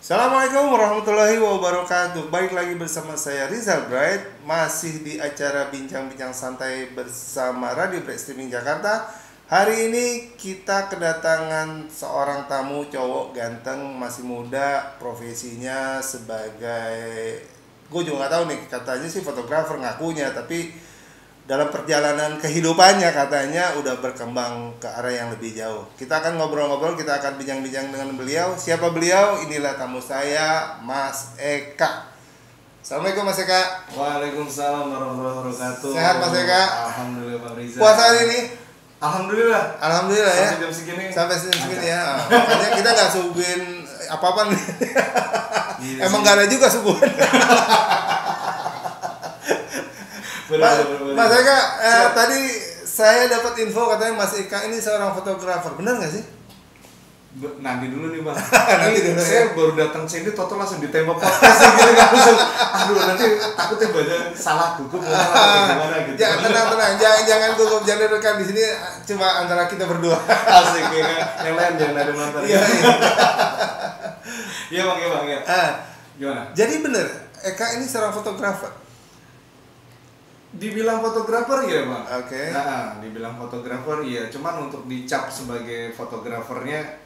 Assalamualaikum warahmatullahi wabarakatuh. Balik lagi bersama saya Rizal Bright, masih di acara bincang-bincang santai bersama Radio Bright Streaming Jakarta. Hari ini kita kedatangan seorang tamu cowok ganteng, masih muda, profesinya sebagai, gue juga nggak tahu nih, katanya sih fotografer ngakunya, tapi dalam perjalanan kehidupannya katanya udah berkembang ke arah yang lebih jauh. Kita akan ngobrol-ngobrol, kita akan bincang-bincang dengan beliau. Siapa beliau? Inilah tamu saya, Mas Eka. Assalamualaikum Mas Eka. Waalaikumsalam warahmatullahi wabarakatuh. Sehat Mas Eka? Alhamdulillah Pak Rizal. Puasa hari ini? Alhamdulillah. Alhamdulillah ya. Sampai jam segini. Sampai segini ya. Makanya kita nggak suguhin apa-apa nih. Emang nggak ada juga suguhan. Mas Eka, tadi saya dapat info katanya Mas Eka ini seorang fotografer, benar nggak sih? Nanti dulu nih Bang. Nanti dulu saya baru datang sini, toto langsung ditembak podcast gitu kan, langsung. Aduh, nanti takutnya banyak salah gugup gimana gitu. Tenang, jangan gugup, jangan rekan di sini cuma antara kita berdua. Asik ya kan, yang lain jangan ada nonton. Iya. Iya Bang, ya. Gimana? Jadi bener, Eka ini seorang fotografer. Dibilang fotografer ya Bang. Oke. Nah, dibilang fotografer ya, cuman untuk dicap sebagai fotografernya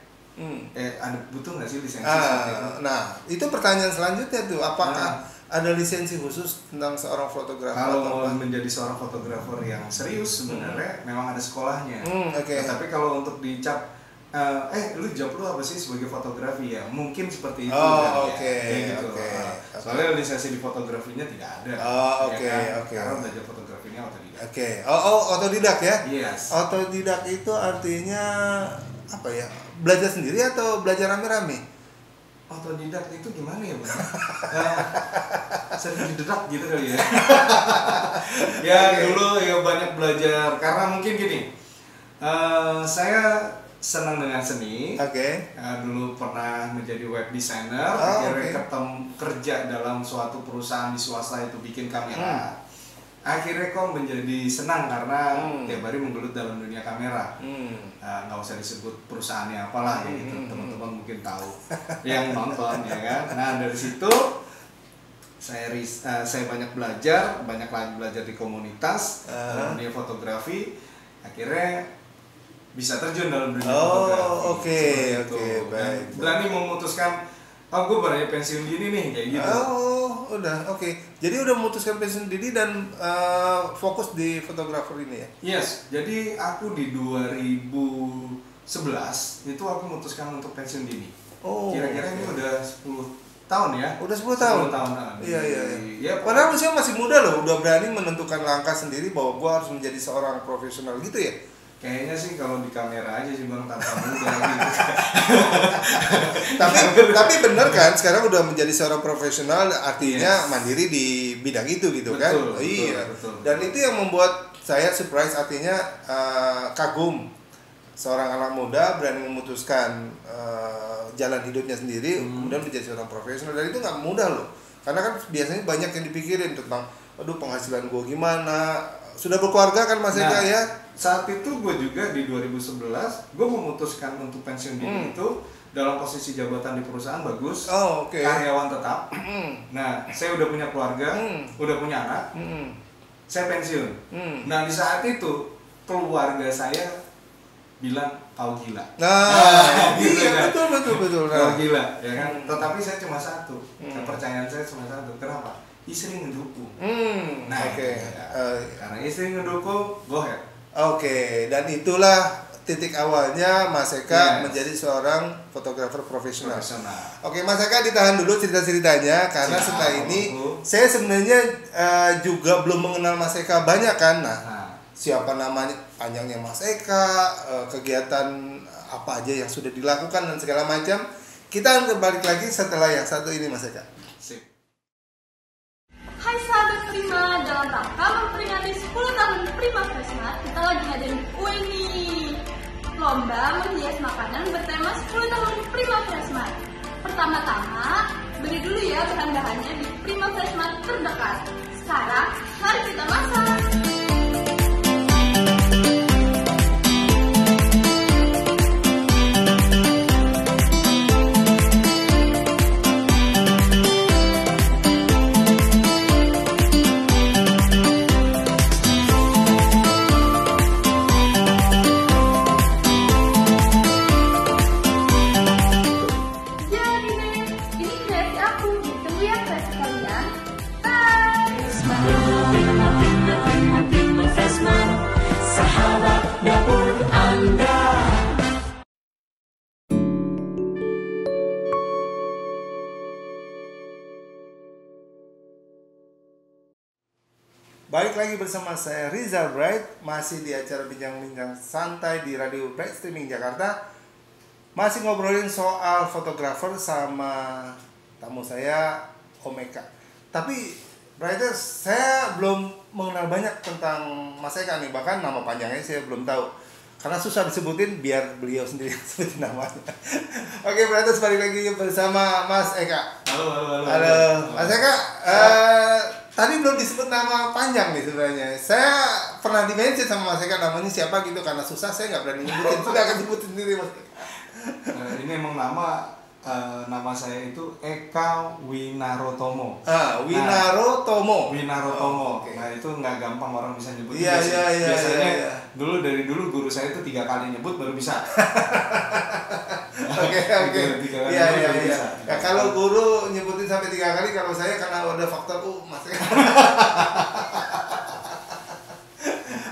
ada butuh nggak sih lisensi seperti itu? Nah, itu pertanyaan selanjutnya tuh, apakah ada lisensi khusus tentang seorang fotografer? Kalau mau menjadi seorang fotografer yang serius sebenarnya memang ada sekolahnya. Okay. Tapi kalau untuk dicap lu job lu apa sih sebagai fotografi ya? Mungkin seperti itu gitu. Soalnya lisensi di fotografinya tidak ada. Oke. Karena belajar fotografinya otodidak. Otodidak ya? Yes. Otodidak itu artinya apa ya? Belajar sendiri atau belajar rame-rame? Otodidak itu gimana ya Bang? Sering didedak gitu kali ya. Ya dulu ya banyak belajar karena mungkin gini. Saya senang dengan seni. Dulu pernah menjadi web designer, akhirnya kerja dalam suatu perusahaan di swasta itu bikin kamera. Akhirnya kok menjadi senang karena tiap hari menggelut dalam dunia kamera. Nggak usah disebut perusahaannya apalah ya gitu, teman-teman mungkin tahu yang nonton ya kan. Nah dari situ saya banyak belajar di komunitas dunia fotografi. Akhirnya bisa terjun dalam dunia fotografi. Oke, baik. Berani memutuskan, gue berani pensiun dini nih, kayak gitu. Oke. Jadi udah memutuskan pensiun dini dan fokus di fotografer ini ya? Yes, jadi aku di 2011 itu aku memutuskan untuk pensiun dini. Kira-kira ini udah 10 tahun ya? Udah 10 tahun? 10 tahun. Iya. Padahal usia masih muda loh, udah berani menentukan langkah sendiri bahwa gue harus menjadi seorang profesional gitu ya? Kayaknya sih kalau di kamera aja sih Bang, tanpa muda gitu. tapi bener kan sekarang udah menjadi seorang profesional artinya mandiri di bidang itu gitu kan? Betul. Dan itu yang membuat saya surprise, artinya kagum seorang anak muda berani memutuskan jalan hidupnya sendiri kemudian menjadi seorang profesional, dan itu nggak mudah loh, karena kan biasanya banyak yang dipikirin tentang penghasilan gue gimana. Sudah berkeluarga kan Mas Eka ya? Saat itu gue juga di 2011 gue memutuskan untuk pensiun dini itu dalam posisi jabatan di perusahaan bagus, karyawan tetap. Nah saya udah punya keluarga, udah punya anak, saya pensiun. Nah di saat itu keluarga saya bilang kau gila. Gitu kan? Betul. Kau gila, ya kan? Tetapi saya cuma satu, kepercayaan saya cuma satu. Kenapa? Istri ngedukung. Karena istri ngedukung, go ahead. Dan itulah titik awalnya Mas Eka menjadi seorang fotografer profesional. Mas Eka ditahan dulu cerita-ceritanya karena setelah ini saya sebenarnya juga belum mengenal Mas Eka banyak kan. Siapa namanya, panjangnya Mas Eka, kegiatan apa aja yang sudah dilakukan dan segala macam. Kita akan kembali lagi setelah yang satu ini Mas Eka. Hai sahabat Prima, dalam rangka memperingati 10 tahun Prima Freshmart, kita lagi ngadain kue nih. Lomba menghias makanan bertema 10 tahun Prima Freshmart. Pertama-tama, beli dulu ya bahan-bahannya di Prima Freshmart terdekat. Sekarang, mari kita masak. Baik lagi bersama saya Rizal Bright, masih di acara bincang-bincang santai di Radio Bright Streaming Jakarta. Masih ngobrolin soal fotografer sama tamu saya, Om Eka. Tapi Brighters, saya belum mengenal banyak tentang Mas Eka nih, bahkan nama panjangnya saya belum tahu. Karena susah disebutin, biar beliau sendiri yang sebutin namanya. Oke, Brighters, balik lagi bersama Mas Eka. Halo. Mas Eka, tadi belum disebut nama panjang nih sebenarnya. Saya pernah di-mention sama Mas Eka namanya siapa gitu, karena susah saya nggak berani nyebutin. Sudah akan sebutin sendiri Mas Eka. Ini emang nama saya itu Eka Winarotomo. Winarotomo. Winarotomo. Nah itu nggak gampang orang bisa nyebut. Iya. Biasanya dari dulu guru saya itu 3 kali nyebut baru bisa. Oke. Iya. Ya, kalau guru nyebutin sampai 3 kali, kalau saya karena ada faktor Mas Eka.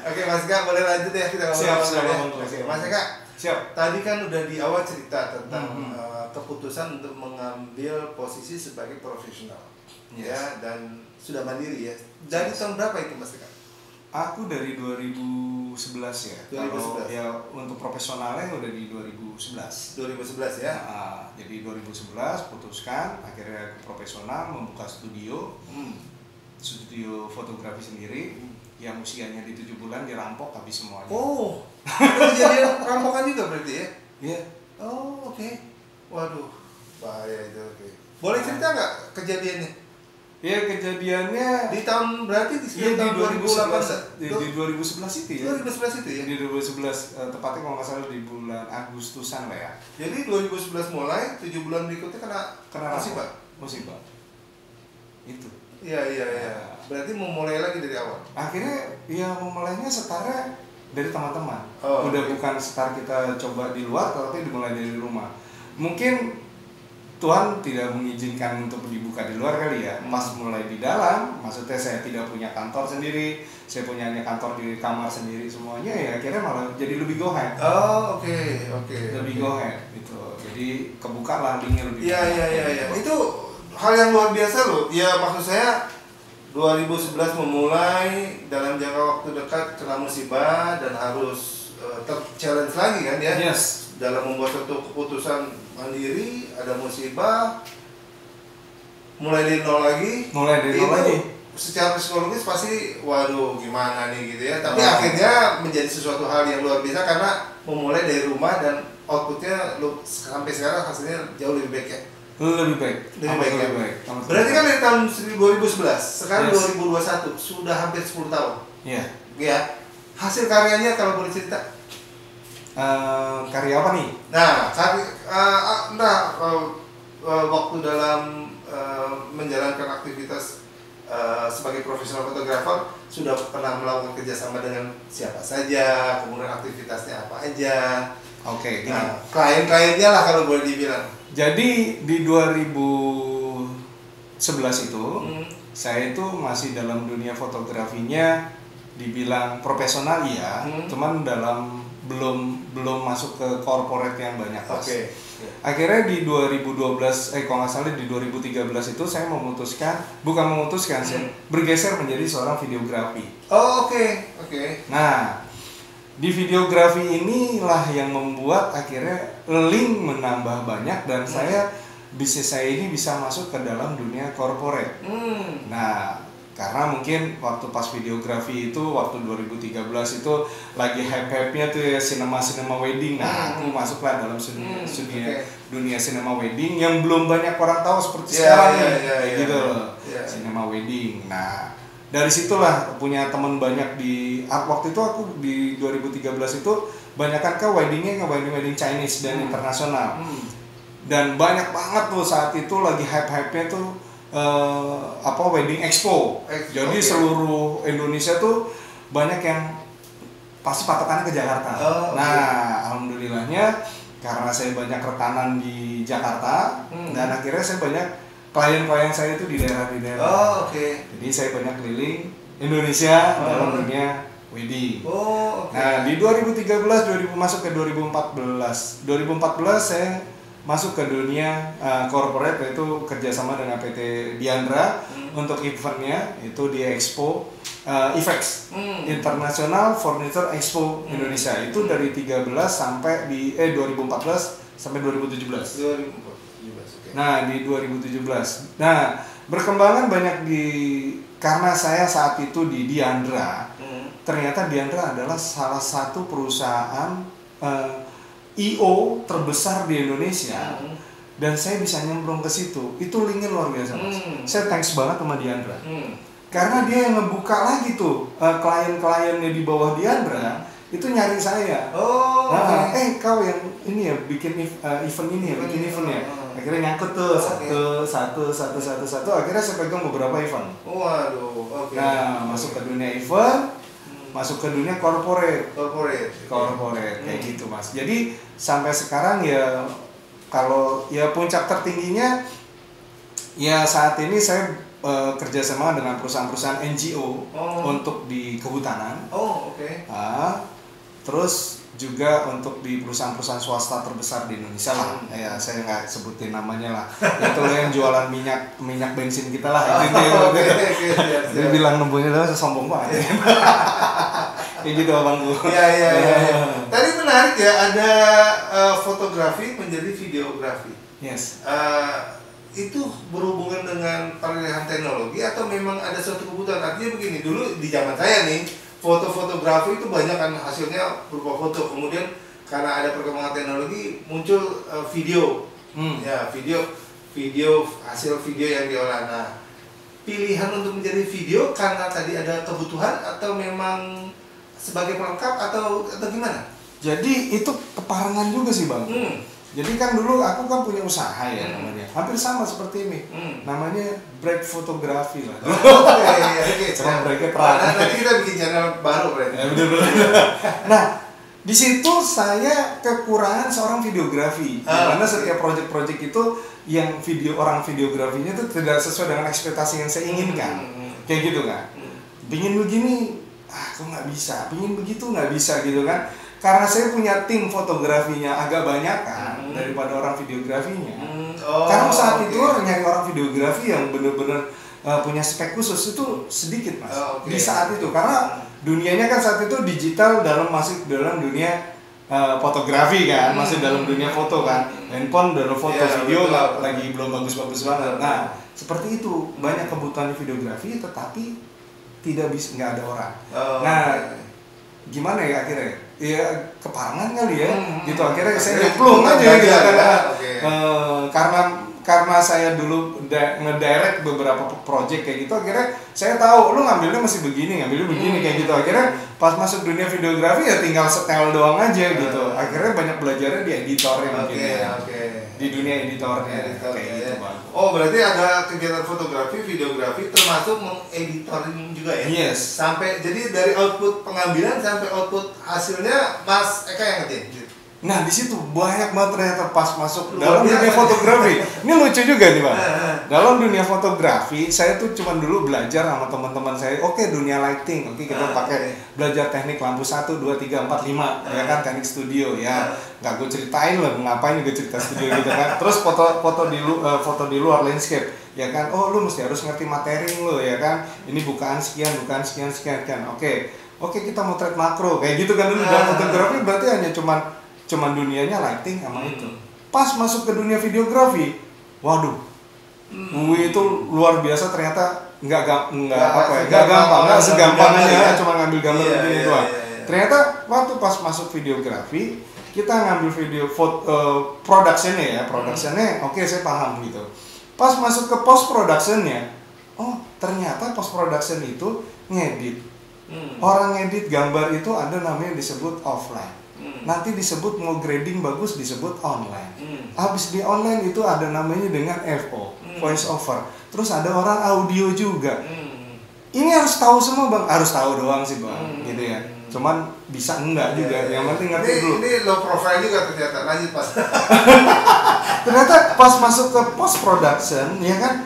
Oke, Mas Eka boleh lanjut ya, kita ngobrol. Siap. Mas Eka, siap. Tadi kan udah di awal cerita tentang keputusan untuk mengambil posisi sebagai profesional, ya, dan sudah mandiri ya. Dari tahun berapa itu Mas Eka? Aku dari 2011 ya. 2011. Kalau ya untuk profesionalnya udah di 2011. 2011 ya. Jadi 2011 putuskan akhirnya profesional, membuka studio fotografi sendiri. Yang usianya di 7 bulan dirampok habis semuanya. Oh, kejadian rampokan juga berarti ya? Iya. Oh, oke. Waduh, bahaya itu. Oke. Boleh cerita nggak kejadiannya? Ya kejadiannya di tahun berarti di tahun 2018. Di 2011 itu ya. 2011 itu ya. Di 2011 tepatnya kalau nggak salah di bulan Agustusan lah ya. Jadi 2011 mulai, 7 bulan berikutnya kena musibah. Itu. Iya. Berarti memulai lagi dari awal. Akhirnya ya memulainya setara dari teman-teman. Udah bukan start kita coba di luar, tapi dimulai dari rumah. Mungkin Tuhan tidak mengizinkan untuk dibuka di luar kali ya. Pas mulai di dalam, maksudnya saya tidak punya kantor sendiri, saya punya kantor di kamar sendiri semuanya, ya akhirnya malah jadi lebih go ahead. Oke. Lebih go ahead gitu. Jadi kebuka lah linknya lebih. Iya. Itu hal yang luar biasa loh. Ya maksud saya 2011 memulai, dalam jangka waktu dekat kena musibah dan harus ter-challenge lagi kan ya. Yes. Dalam membuat satu keputusan mandiri, ada musibah, mulai dari nol lagi. Secara psikologis pasti waduh gimana nih gitu ya. Tapi akhirnya menjadi sesuatu hal yang luar biasa karena memulai dari rumah dan outputnya sampai sekarang hasilnya jauh lebih baik ya. Lebih baik. Berarti kan dari tahun 2011, sekarang 2021, sudah hampir 10 tahun. Iya. Ya. Hasil karyanya kalau boleh cerita? Karya apa nih? Waktu dalam menjalankan aktivitas sebagai profesional fotografer sudah pernah melakukan kerjasama dengan siapa saja, kemudian aktivitasnya apa aja. Oke. Klien-kliennya lah kalau boleh dibilang. Jadi di 2011 itu saya itu masih dalam dunia fotografinya dibilang profesional ya, cuman belum masuk ke corporate yang banyak. Oke. Akhirnya di 2012 kalau nggak salah di 2013 itu saya saya bergeser menjadi seorang videografi. Oke. Nah, di videografi inilah yang membuat akhirnya link menambah banyak dan bisnis saya ini bisa masuk ke dalam dunia corporate. Nah, karena mungkin waktu pas videografi itu waktu 2013 itu lagi hype-nya tuh ya cinema wedding. Nah, aku masuklah dalam dunia cinema wedding yang belum banyak orang tahu seperti sekarang gitu loh. Cinema wedding. Nah, dari situlah punya teman banyak waktu itu aku di 2013 itu banyakkan ke wedding Chinese dan internasional. Dan banyak banget tuh saat itu lagi hype-nya tuh wedding expo. Jadi seluruh Indonesia tuh banyak yang pasti patokannya ke Jakarta. Alhamdulillahnya karena saya banyak rekanan di Jakarta dan akhirnya saya banyak klien-klien saya itu di daerah-daerah. Jadi saya banyak keliling Indonesia dalam dunia wedding. Nah, di 2013 masuk ke 2014. 2014 saya masuk ke dunia corporate, yaitu kerjasama dengan PT Diandra untuk eventnya itu di Expo IFEX, International Furniture Expo Indonesia. Itu dari 2014 sampai 2017. 2017, okay. Nah, di 2017. Nah, berkembangan banyak karena saya saat itu di Diandra. Ternyata Diandra adalah salah satu perusahaan IO terbesar di Indonesia. Dan saya bisa nyemplung ke situ. Itu linknya luar biasa, Mas. Saya thanks banget sama Diandra. Karena dia yang ngebuka lagi tuh klien-kliennya di bawah Diandra itu nyari saya. Kau yang ini ya bikin event ini ya, bikin event ya. Akhirnya nyangkut tuh satu. Akhirnya saya pegang beberapa event. Waduh, oke. Nah, masuk ke dunia event, masuk ke dunia corporate kayak gitu, Mas. Jadi sampai sekarang ya kalau ya puncak tertingginya ya saat ini saya kerjasama dengan perusahaan-perusahaan NGO untuk di kehutanan. Terus juga untuk di perusahaan-perusahaan swasta terbesar di Indonesia lah. Ya saya nggak sebutin namanya lah. Itu yang jualan minyak bensin kita lah. Dia bilang nembunya adalah sombong banget. Kayak gitu abangku. Iya. Tadi menarik ya, ada fotografi menjadi videografi. Yes. Itu berhubungan dengan perbedaan teknologi atau memang ada suatu kebutuhan? Artinya begini, dulu di zaman saya nih, fotografi itu banyak kan hasilnya berupa foto. Kemudian karena ada perkembangan teknologi muncul video. Ya, video hasil video yang diolah. Nah, pilihan untuk menjadi video karena tadi ada kebutuhan atau memang sebagai pelengkap atau gimana? Jadi itu keparangan juga sih, Bang. Jadi kan dulu aku kan punya usaha ya namanya. Hampir sama seperti ini. Namanya break fotografi lah. Oke. Cuma breaknya perang. Nanti kita bikin channel baru berarti. Nah, di situ saya kekurangan seorang videografi. Karena setiap project-project itu yang orang videografinya itu tidak sesuai dengan ekspektasi yang saya inginkan. Kayak gitu kan. Pingin begini, kok nggak bisa. Pingin begitu nggak bisa gitu kan. Karena saya punya tim fotografinya agak banyak kan daripada orang videografinya. Karena saat itu nyari orang videografi yang benar-benar punya spek khusus itu sedikit, Mas. Di saat itu karena dunianya kan saat itu digital masih dalam dunia fotografi kan, masih dalam dunia foto kan. Handphone dalam foto, video lagi belum bagus-bagus banget. Nah, seperti itu banyak kebutuhan di videografi tetapi nggak ada orang. Nah, gimana ya akhirnya? Ya keparangan kali ya, gitu akhirnya saya nyemplung aja gitu karena saya dulu ngedirect beberapa project kayak gitu, akhirnya saya tahu lu ngambilnya masih begini kayak gitu. Akhirnya pas masuk dunia videografi ya tinggal setel doang aja gitu. Akhirnya banyak belajarnya di editornya mungkin ya. Di dunia editornya kayak gitu, Bang. Oh, berarti ada kegiatan fotografi, videografi termasuk mengeditoring juga ya? Yes. Sampai jadi dari output pengambilan sampai output hasilnya Mas Eka yang ngetik. Nah, di situ banyak banget ternyata pas masuk dalam dunia fotografi. Ini lucu juga nih, Bang. Dalam dunia fotografi, saya tuh cuma dulu belajar sama teman-teman saya. Oke, dunia lighting. Oke, kita pakai belajar teknik lampu 1 2 3 4 5, ya kan, teknik studio ya. Nggak gue ceritain lah, ngapain gue cerita studio gitu kan. Terus foto di luar landscape, ya kan. Oh, lu mesti harus ngerti materi lu, ya kan. Ini bukaan sekian kan. Oke, kita motret makro kayak gitu kan dulu. Dalam fotografi berarti hanya cuman dunianya lighting sama itu. Pas masuk ke dunia videografi, waduh, itu luar biasa ternyata nggak gampang, nggak segampangnya cuma ngambil gambar begini doang. Ternyata waktu pas masuk videografi, kita ngambil video productionnya, oke, saya paham gitu. Pas masuk ke post productionnya, oh ternyata post production itu ngedit. Orang ngedit gambar itu ada namanya disebut offline. Nanti disebut mau grading bagus disebut online. Habis di online itu ada namanya dengan FO, voice over. Terus ada orang audio juga. Ini harus tahu semua, Bang. Harus tahu doang sih, Bang. Gitu ya. Cuman bisa enggak juga. Yang penting ngerti dulu. Ini low profile juga ternyata. Lanjut, Mas. Ternyata pas masuk ke post production, ya kan,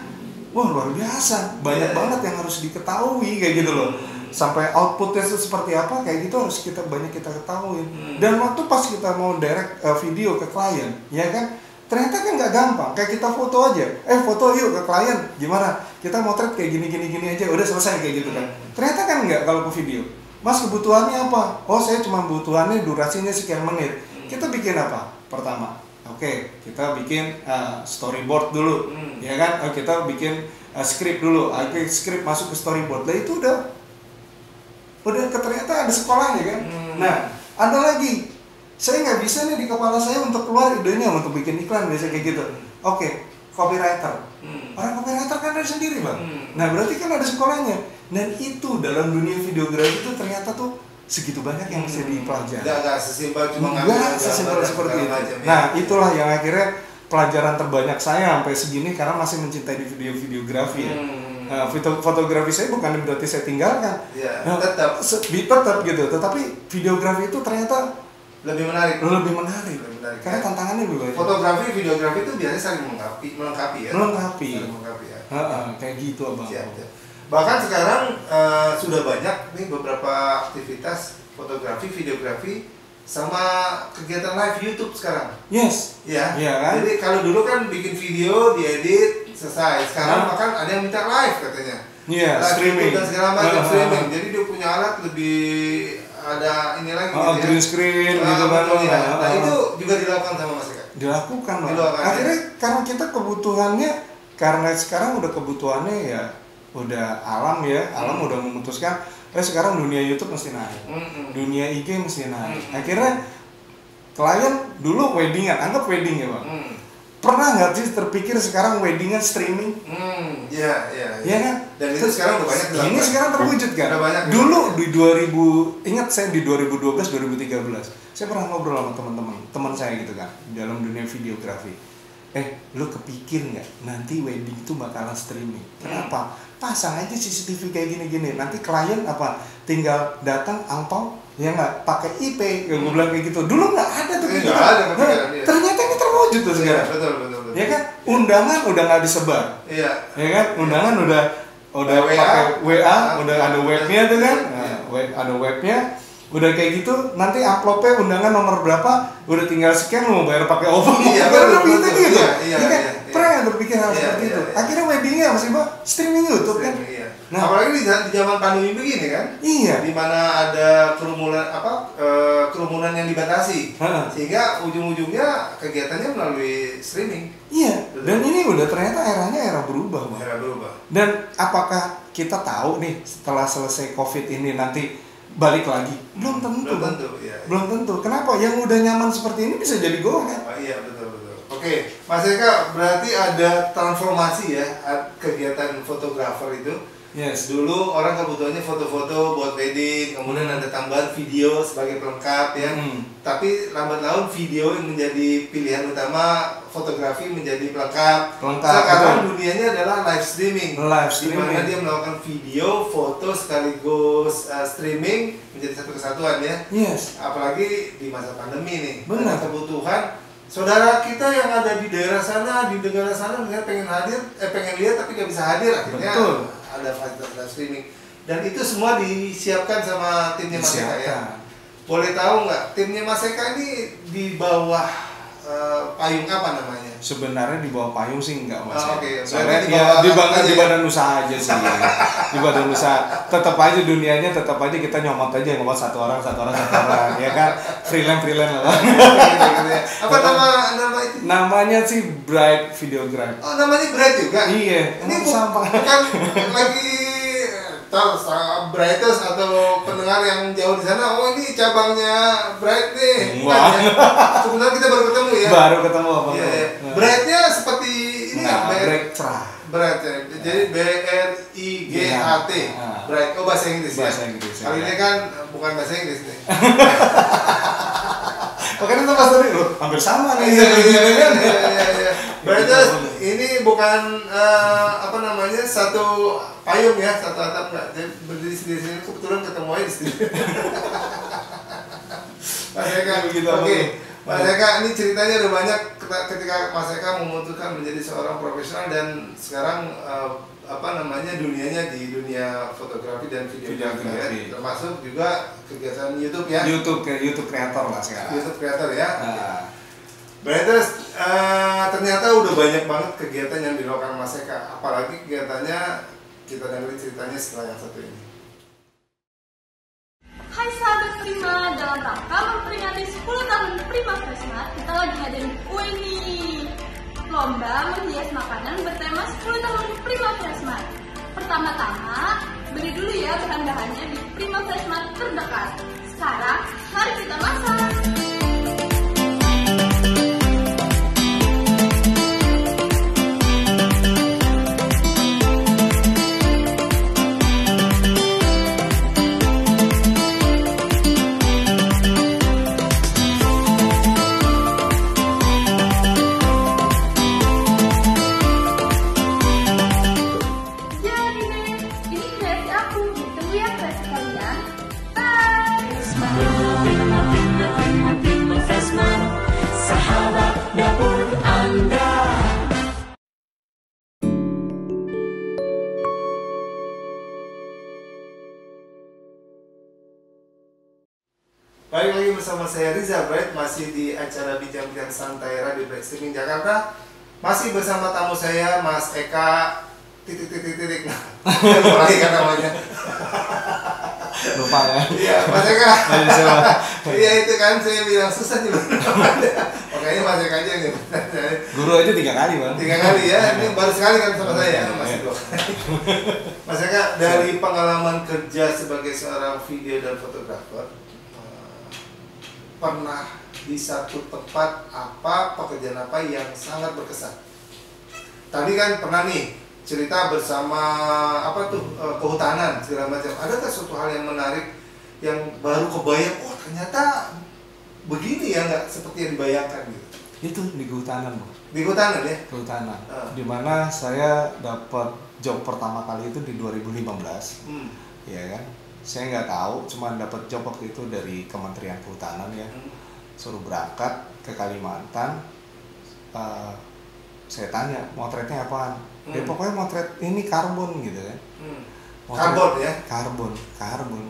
wah luar biasa. Banyak banget yang harus diketahui kayak gitu loh. Sampai outputnya itu seperti apa kayak gitu harus banyak kita ketahui. Dan waktu pas kita mau direct video ke klien, ya kan, ternyata kan nggak gampang. Kayak kita foto aja, foto yuk ke klien, gimana? Kita motret kayak gini aja, udah selesai kayak gitu kan. Ternyata kan nggak kalau ke video. Mas kebutuhannya apa? Oh saya cuma kebutuhannya durasinya sekian menit. Kita bikin apa? Pertama, oke, kita bikin storyboard dulu, ya kan? Kita bikin script dulu. Script masuk ke storyboard. Lah itu udah ternyata ada sekolahnya kan. Nah, ada lagi. Saya nggak bisa nih di kepala saya untuk keluar idenya untuk bikin iklan biasa kayak gitu. Oke, copywriter. Orang copywriter kan ada sendiri bang. Nah berarti kan ada sekolahnya. Dan itu dalam dunia videografi itu ternyata tuh segitu banyak yang bisa dipelajari. Nggak sesimpel cuma nggak sesimpel seperti itu. Nah itulah yang akhirnya pelajaran terbanyak saya sampai segini karena masih mencintai di videografi ya. Fotografi saya bukan berarti saya tinggalkan. Ya, tetap gitu. Tetapi videografi itu ternyata lebih menarik. Karena tantangannya lebih banyak. Fotografi, videografi itu biasanya saling melengkapi ya. Kayak gitu abang. Siap. Bahkan sekarang sudah banyak nih beberapa aktivitas fotografi, videografi sama kegiatan live YouTube sekarang. Yes. Ya. Iya kan? Jadi kalau dulu kan bikin video, diedit, selesai. Sekarang bahkan ada yang minta live katanya. Iya, streaming dan segala macam streaming. Jadi dia punya alat lebih ada ini lagi green screen gitu kan. Nah, itu juga dilakukan sama Mas Eka. Dilakukan. Akhirnya karena kita kebutuhannya, karena sekarang udah kebutuhannya ya udah alam udah memutuskan sekarang dunia YouTube mesti naik, dunia IG mesti naik. Akhirnya klien dulu weddingan, anggap wedding ya bang. Pernah nggak sih terpikir sekarang weddingan streaming? Iya kan? Dan itu sekarang udah banyak. Ini sekarang terwujud kan? Dulu di 2000, ingat saya di 2012 2013, saya pernah ngobrol sama teman saya gitu kan, dalam dunia videografi. Lu kepikir nggak nanti wedding itu bakalan streaming? Kenapa? Pasang aja CCTV kayak gini-gini. Nanti klien tinggal datang angpau, ya nggak pakai IP. Gue bilang kayak gitu. Dulu nggak ada tuh. Nggak ada. Ternyata ini terwujud tuh sekarang. Betul. Ya kan? Undangan udah nggak disebar. Iya. Ya kan? Undangan udah pakai WA, udah ada webnya tuh kan? Ada webnya. Udah kayak gitu, nanti amplopnya undangan nomor berapa, udah tinggal scan, lu mau bayar pakai OVO. Iya, betul. Gitu. Iya. Pernah nggak berpikir hal seperti itu? Akhirnya weddingnya masih streaming YouTube kan? Nah, apalagi di zaman pandemi begini kan? Iya. Di mana ada kerumunan yang dibatasi, sehingga ujung-ujungnya kegiatannya melalui streaming. Iya. Dan ini udah ternyata era berubah, Bang. Era berubah. Dan apakah kita tahu nih setelah selesai COVID ini nanti balik lagi? Belum tentu. Belum tentu. Kenapa? Yang udah nyaman seperti ini bisa jadi goal kan? Iya, betul. Oke, Mas Eka, berarti ada transformasi ya kegiatan fotografer itu. Yes. Dulu orang kebutuhannya foto-foto buat wedding, kemudian ada tambahan video sebagai pelengkap ya. Tapi lambat laun video yang menjadi pilihan utama, fotografi menjadi pelengkap. Sekarang dunianya adalah live streaming. Di mana dia melakukan video, foto sekaligus streaming menjadi satu kesatuan ya. Yes. Apalagi di masa pandemi nih. Benar. Kebutuhan saudara kita yang ada di daerah sana, di negara sana, misalnya pengen lihat tapi nggak bisa hadir, akhirnya ada fasilitas live streaming. Dan itu semua disiapkan sama timnya Mas Eka ya. Boleh tahu nggak timnya Mas Eka ini di bawah payung apa namanya? Sebenarnya di bawah payung sih enggak Mas. Soalnya di badan usaha aja sih. Di badan usaha. Tetap aja dunianya kita nyomot satu orang ya kan. Freelance lah. Apa nama itu? Namanya sih Bright Videography. Oh, namanya Bright juga? Iya. Ini bukan lagi Brighters atau pendengar yang jauh di sana, oh ini cabangnya Bright nih. Sebenarnya kita baru ketemu ya. Baru ketemu apa? Iya. Brightnya seperti ini ya. Bright cerah. Bright ya. Jadi BRIGHT. Bright. Oh bahasa Inggris ya. Kali ini kan bukan bahasa Inggris nih. Makanya itu pas tadi loh, hampir sama nih. Iya. Brighters ini bukan satu payung ya, satu atap enggak. Jadi berdiri sendiri kebetulan ketemu aja di sini. Mas Eka begitu. Oke. Mas Eka ini ceritanya udah banyak ketika Mas Eka memutuskan menjadi seorang profesional dan sekarang dunianya di dunia fotografi dan videografi ya, termasuk juga kegiatan YouTube ya. YouTube kreator lah sekarang. YouTube kreator ya. Brighters, ternyata udah banyak banget kegiatan yang dilakukan Mas Eka. Apalagi kegiatannya kita dengerin ceritanya setelah yang satu ini. Hai sahabat Prima, dalam rangka memperingati 10 tahun Prima Freshmart, kita lagi ngadain kue nih. Lomba menghias makanan bertema 10 tahun Prima Freshmart. Pertama-tama, beli dulu ya bahan-bahannya di Prima Freshmart terdekat. Sekarang, mari kita masak. Balik lagi bersama saya Rizal Bright, masih di acara Bincang-Bincang Santai Radio Bright Streaming Jakarta. Masih bersama tamu saya Mas Eka titik. Nah, lagi kan namanya. Lupa ya. Iya, Mas Eka. Iya itu kan saya bilang susah juga. Makanya Mas Eka aja nih. Guru aja 3 kali, Bang. 3 kali ya. Ini baru sekali kan sama saya, masih 2 kali. Mas Eka, dari pengalaman kerja sebagai seorang video dan fotografer, pernah di satu tempat apa pekerjaan apa yang sangat berkesan? Tadi kan pernah nih cerita bersama apa tuh kehutanan segala macam. Adakah suatu hal yang menarik yang baru kebayang? Oh ternyata begini ya, nggak seperti yang dibayangkan gitu. Itu di kehutanan, Bang. Di kehutanan ya? Kehutanan. Dimana saya dapat job pertama kali itu di 2015. Ya kan? Saya nggak tahu, cuma dapat job waktu itu dari Kementerian Kehutanan ya, suruh berangkat ke Kalimantan. Saya tanya motretnya apaan? Ya pokoknya motret ini karbon gitu kan. Karbon ya? Karbon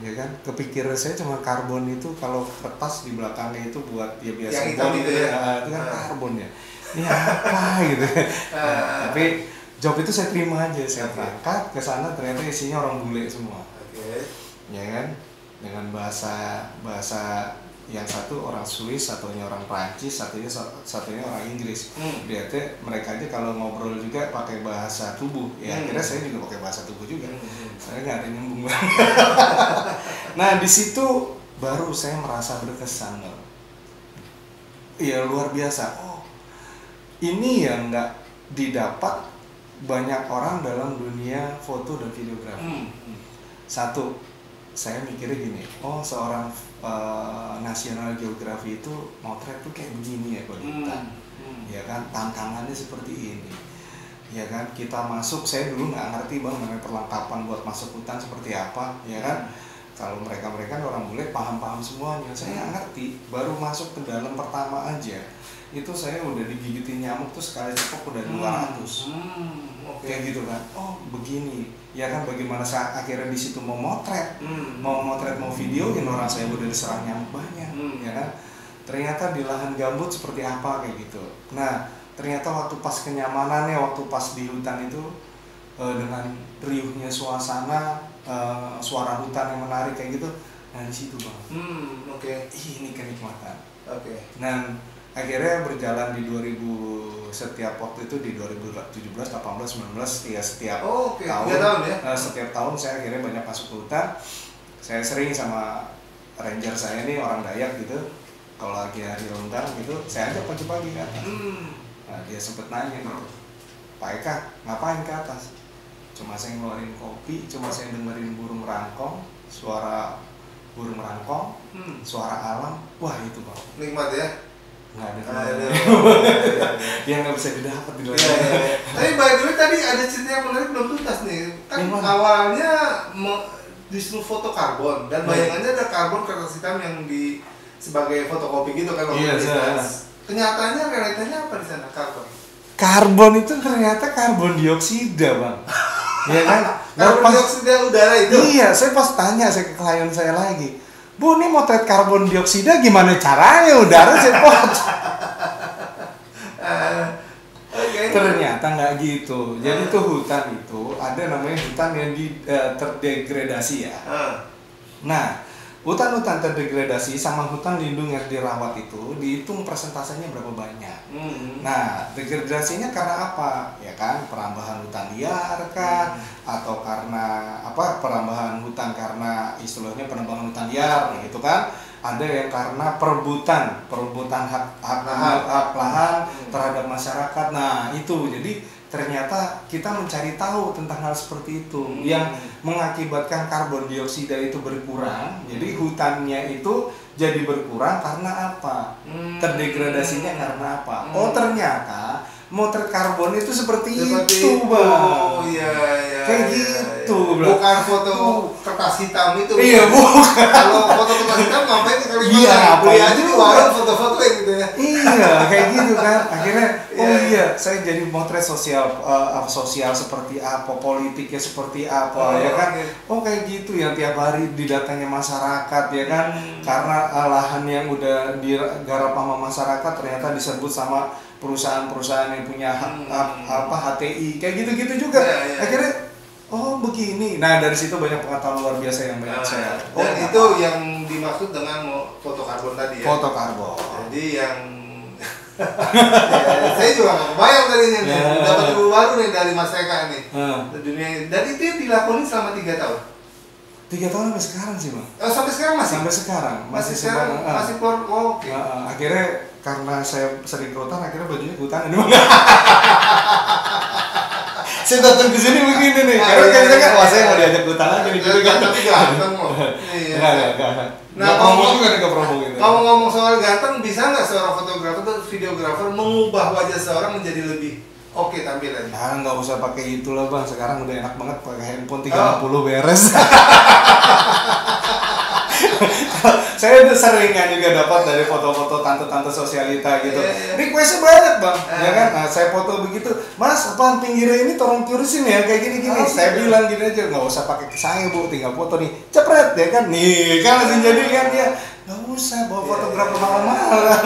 ya kan. Kepikir saya cuma karbon itu kalau kertas di belakangnya itu buat ya biasa yang hitam gitu ya? Itu kan karbon ya. Ini apa gitu. Tapi job itu saya terima aja, saya berangkat ke sana ternyata isinya orang bule semua. Ya kan, dengan bahasa yang satu orang Swiss, satunya orang Prancis, satunya orang Inggris. Berarti mereka aja kalau ngobrol juga pakai bahasa tubuh. Ya akhirnya saya juga pakai bahasa tubuh juga. Saya nggak ada nyambung. Nah di situ baru saya merasa berkesan. Iya luar biasa. Oh ini yang nggak didapat banyak orang dalam dunia foto dan videografi. Satu, saya mikirnya gini, oh seorang National Geography itu motret tuh kayak begini ya kalau di hutan, ya kan, tantangannya seperti ini, ya kan, kita masuk, saya dulu nggak ngerti Bang namanya perlengkapan buat masuk hutan seperti apa, ya kan, kalau mereka orang bule paham semuanya, saya nggak ngerti, baru masuk ke dalam pertama aja, itu saya udah digigitin nyamuk tuh sekali cepok udah 200, kayak gitu kan, oh begini. Ya kan bagaimana saya akhirnya di situ mau motret mau videoin orang saya udah diserang nyamuk banyak, ya kan. Ternyata di lahan gambut seperti apa kayak gitu. Nah ternyata waktu pas kenyamanannya, waktu pas di hutan itu dengan riuhnya suasana, suara hutan yang menarik kayak gitu. Nah di situ Bang. Ini kenikmatan. Nah akhirnya berjalan di 2000 setiap waktu itu di 2017, 18, 19 ya setiap tahun ya? Setiap tahun saya akhirnya banyak masuk ke hutan. Saya sering sama ranger saya ini orang Dayak gitu, kalau lagi hari rondang gitu saya ajak pagi-pagi ke atas. Nah, dia sempet nanya gitu, Pak Eka ngapain ke atas? Cuma saya ngeluarin kopi, cuma saya dengerin burung merangkong, suara burung merangkong, suara alam, wah itu Bang nikmat ya? Nggak ada yang nggak bisa didapat di luar. Tapi by the way tadi ada cerita yang menarik belum tuntas nih. Kan awalnya disuruh foto karbon dan bayangannya ada karbon kertas hitam yang di sebagai fotokopi gitu kan. Kenyataannya realitanya apa di sana karbon? Karbon itu ternyata karbon dioksida Bang. Ya kan? Karbon dioksida udara itu. Iya, saya pas tanya saya ke klien saya lagi. Bu, ini motret karbon dioksida gimana caranya? Udara saya pot. Ternyata nggak gitu. Jadi tuh hutan itu ada namanya hutan yang terdegradasi ya. Nah, hutan-hutan terdegradasi sama hutan lindung yang dirawat itu dihitung persentasenya berapa banyak. Nah, degradasinya karena apa? Ya kan, perambahan hutan liar kah? Atau karena apa? Perambahan hutan karena istilahnya penebangan hutan liar gitu kan? Ada yang karena perebutan hak lahan terhadap masyarakat. Nah, itu jadi ternyata kita mencari tahu tentang hal seperti itu yang mengakibatkan karbon dioksida itu berkurang. Jadi hutannya itu jadi berkurang karena apa? Terdegradasinya karena apa? Oh, ternyata motret karbon itu seperti itu, Bang. Oh iya. Kayak gitu, Bang. Bukan foto kertas hitam itu. Iya, bukan. Kalau foto kertas hitam ngapain ke Kalimantan? Iya, beli aja di warung foto-foto gitu ya. Iya, kayak gitu kan. Akhirnya saya jadi motret sosial seperti apa, politiknya seperti apa, ya kan. Oh, kayak gitu yang tiap hari didatangi masyarakat, ya kan. Karena lahan yang udah digarap sama masyarakat ternyata diserbu sama perusahaan-perusahaan yang punya HTI, kayak gitu-gitu juga. Akhirnya oh begini. Nah, dari situ banyak pengetahuan luar biasa yang banyak saya. Dan itu yang dimaksud dengan foto karbon tadi ya. Foto karbon. Jadi yang saya juga nggak kebayang tadinya nih. Dapat ilmu baru nih dari Mas Eka nih. Dunia. Dan itu yang dilakoni selama 3 tahun. 3 tahun sampai sekarang sih, Bang. Oh, sampai sekarang masih? Sampai sekarang masih keluar. Oh, oke. Akhirnya karena saya sering ke hutan, akhirnya bajunya ke hutan ini. Saya datang ke sini begini nih. Karena kayaknya kan wah saya mau diajak ke hutan aja nih gitu kan. Tapi ganteng loh. Enggak. Nah, kalau ngomong soal ganteng, bisa nggak seorang fotografer atau videografer mengubah wajah seorang menjadi lebih oke tampilannya? Nah, nggak usah pakai itulah, Bang. Sekarang udah enak banget pakai handphone 30 beres. Saya udah seringan juga dapat dari foto-foto tante-tante sosialita gitu. Requestnya banyak, Bang. Ya kan? Nah, saya foto begitu, Mas, apaan pinggirnya ini tolong curusin ya kayak gini-gini. Saya bilang gini aja, nggak usah pakai ke saya, Bu, tinggal foto nih, cepret ya kan? Nih, kan langsung jadi kan dia. Nggak usah bawa fotografer mahal-mahal.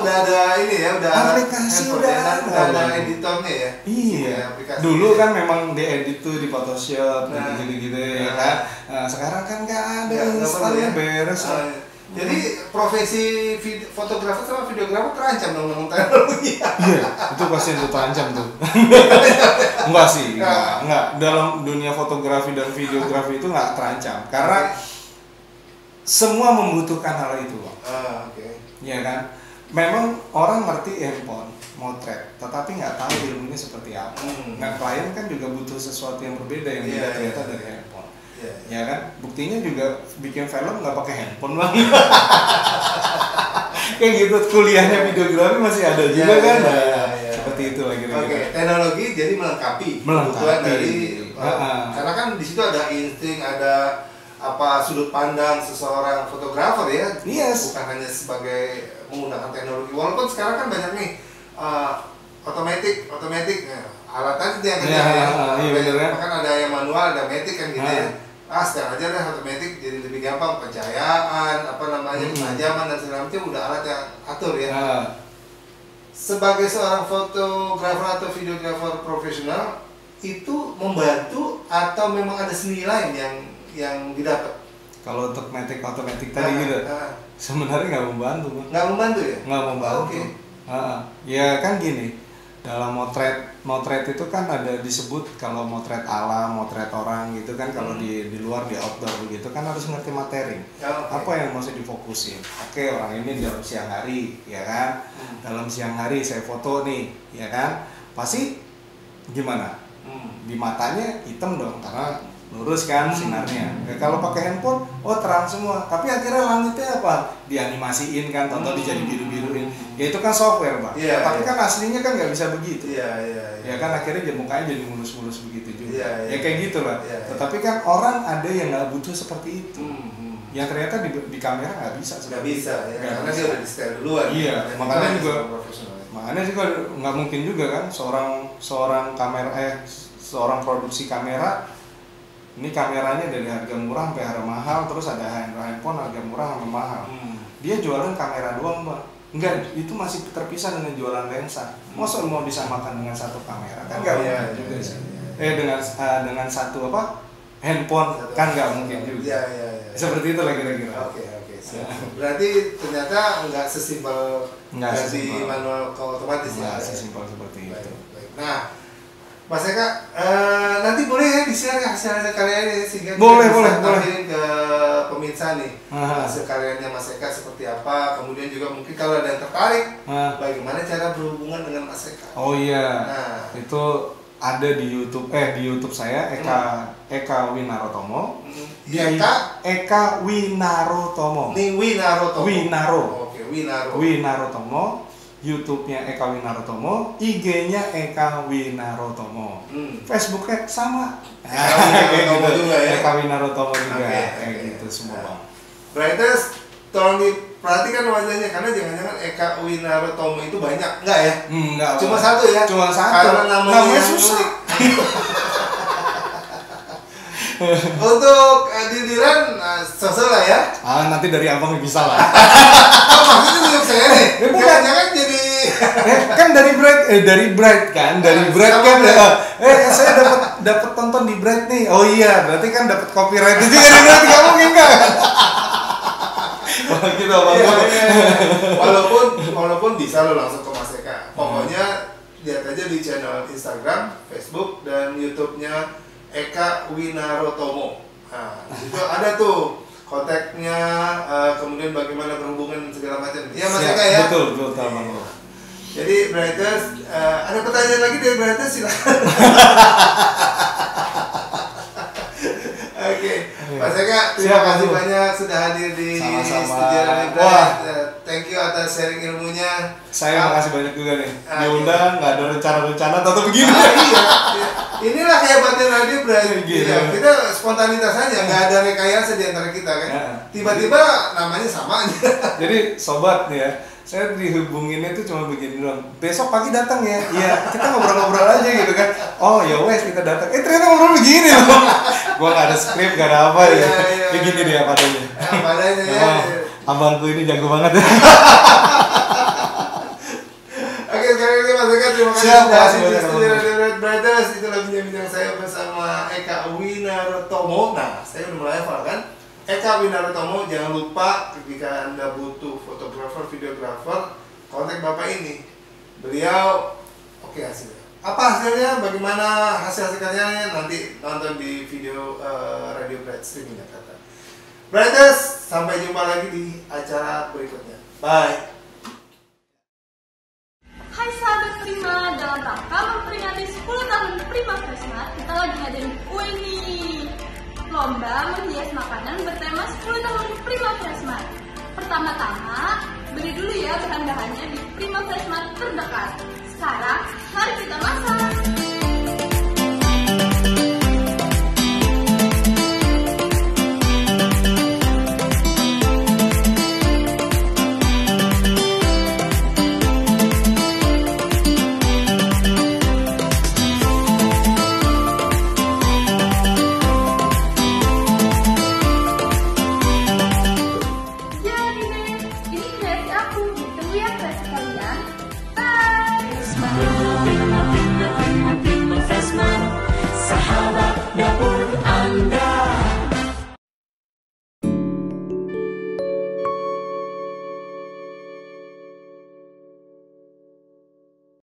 Udah ada ini ya, udah aplikasi udah ada editornya ya. Iya. Dulu kan memang diedit tuh di Photoshop gitu-gitu ya kan. Nah, sekarang kan nggak ada, instan beres. Jadi profesi fotografer sama videografer terancam dong teknologi. Iya, itu pasti itu terancam tuh. Enggak sih, enggak. Dalam dunia fotografi dan videografi itu nggak terancam karena semua membutuhkan hal itu, Bang. Ya kan? Memang orang ngerti handphone, motret, tetapi nggak tahu ilmunya seperti apa. Nah, klien kan juga butuh sesuatu yang berbeda yang tidak ternyata dari handphone. Ya kan? Buktinya juga bikin film nggak pakai handphone, Bang. Kayak gitu, kuliahnya videografi masih ada juga kan? Seperti itu lagi. Teknologi jadi melengkapi kebutuhan dari karena kan di situ ada insting, ada sudut pandang seseorang fotografer ya. Bukan hanya sebagai menggunakan teknologi. Walaupun sekarang kan banyak nih otomatik alat tadi yang kan ada yang manual, ada matic kan gitu ya. Sekarang aja deh otomatik jadi lebih gampang, pencahayaan, penajaman dan segala macam udah alat yang atur ya. Sebagai seorang fotografer atau videografer profesional itu membantu atau memang ada seni lain yang didapat? Kalau untuk matic otomatik tadi gitu, sebenarnya nggak membantu, Bang. Nggak membantu ya? Nggak membantu. Ya kan gini, dalam motret itu kan ada disebut kalau motret alam, motret orang gitu kan, kalau di luar di outdoor begitu kan harus ngerti materi. Apa yang mesti difokusin? Oke, orang ini dalam siang hari, ya kan? Dalam siang hari saya foto nih, ya kan? Pasti gimana? Di matanya hitam dong karena lurus kan sinarnya. Kalau pakai handphone, terang semua. Tapi akhirnya langitnya apa? Dianimasiin kan, atau dijadi biru-biruin. Ya itu kan software, Bang. Tapi kan aslinya kan nggak bisa begitu. Ya kan akhirnya mukanya jadi mulus-mulus begitu juga. Ya kayak gitu lah. Tetapi kan orang ada yang nggak butuh seperti itu. Yang ternyata di kamera nggak bisa. Nggak bisa, ya. Karena dia udah di setel duluan. Iya, makanya juga nggak mungkin juga kan seorang produksi kamera. Ini kameranya dari harga murah sampai harga mahal, terus ada handphone harga murah sama mahal. Dia jualan kamera doang, Bang. Enggak, itu masih terpisah dengan jualan lensa. Masa mau disamakan dengan satu kamera kan nggak mungkin juga sih. Dengan satu handphone kan nggak mungkin juga. Seperti itu lah kira-kira. Oke. Berarti ternyata nggak sesimpel dari manual ke otomatis ya. Nggak sesimpel seperti itu. Baik. Nah, Mas Eka, nanti boleh ya di-share hasil karyanya sehingga boleh ke pemirsa nih hasil karyanya Mas Eka seperti apa. Kemudian juga mungkin kalau ada yang tertarik, bagaimana cara berhubungan dengan Mas Eka. Oh iya, itu ada di YouTube saya Eka Winarotomo. Eka Winarotomo. Nih Winarotomo. Oke, Winarotomo. YouTube-nya Eka Winarotomo, IG-nya Eka Winarotomo. Facebook-nya sama. Eka Winarotomo juga. Kayak gitu semua. Berarti tolong diperhatikan wajahnya karena jangan-jangan Eka Winarotomo itu banyak, enggak ya? Enggak. Cuma satu ya? Cuma satu. Karena namanya susah. Untuk diliran sosial lah ya. Nanti dari abang bisa lah. Maksudnya untuk saya nih. Jangan-jangan jadi kan dari Bright kan. Saya dapat tonton di Bright nih. Oh iya, berarti kan dapat copyright itu dari Bright enggak mungkin kan? Gitu walaupun bisa lo langsung ke Mas Eka. Pokoknya lihat aja di channel Instagram, Facebook dan YouTube-nya Eka Winarotomo. Nah, itu ada tuh kontaknya, kemudian bagaimana berhubungan segala macam. Iya Mas Eka ya. Betul Bang. Jadi Brighters, ada pertanyaan lagi dari Brighters silakan. Oke, Mas Eka, terima kasih banyak sudah hadir di studio Radio Bright. Thank you atas sharing ilmunya. Saya makasih banyak juga nih. Diundang, nggak ada rencana-rencana, atau begini. Iya. Inilah hebatnya Radio Bright. Kita spontanitas aja, nggak ada rekayasa di antara kita kan. Tiba-tiba namanya sama aja. Jadi sobat nih ya, saya dihubunginnya tuh cuma begini doang. Besok pagi datang ya. Iya, kita ngobrol-ngobrol aja gitu kan. Oh ya wes kita datang. Ternyata ngobrol begini loh. Gua nggak ada skrip, nggak ada apa ya. Kayak gini deh apa adanya. Apa adanya ya. Abangku ini jago banget ya. Oke, sekali lagi Mas Eka, terima kasih sudah hadir di studio Radio Brighters. Itulah bincang-bincang saya bersama Eka Winarotomo. Nah, saya udah mulai hafal kan. Eka Winarotomo, jangan lupa ketika Anda butuh fotografer, videografer, kontak Bapak ini. Beliau oke hasilnya. Apa hasilnya? Bagaimana hasil karyanya? Nanti nonton di video Radio Bright Streaming Jakarta. Brighters, sampai jumpa lagi di acara berikutnya. Bye. Hai sahabat Prima, dalam rangka memperingati 10 tahun Prima Freshmart, kita lagi ngadain kue nih. Lomba menghias makanan bertema 10 tahun Prima Freshmart. Pertama-tama, beli dulu ya bahan-bahannya di Prima Freshmart terdekat. Sekarang, mari kita masak. Ini kreasi aku, ditunggu ya kreasi kalian.